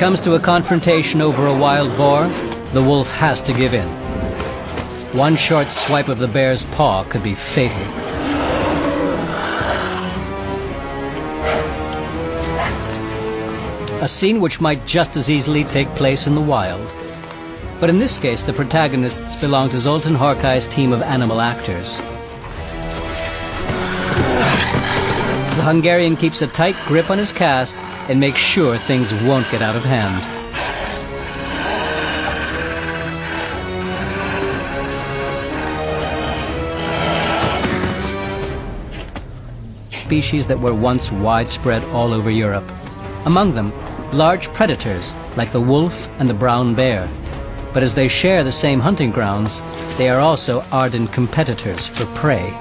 comes to a confrontation over a wild boar, the wolf has to give in. One short swipe of the bear's paw could be fatal. A scene which might just as easily take place in the wild. But in this case, the protagonists belong to Zoltan Horkai's team of animal actors. The Hungarian keeps a tight grip on his cast and makes sure things won't get out of hand. Species that were once widespread all over Europe. Among them, large predators like the wolf and the brown bear. But as they share the same hunting grounds, they are also ardent competitors for prey.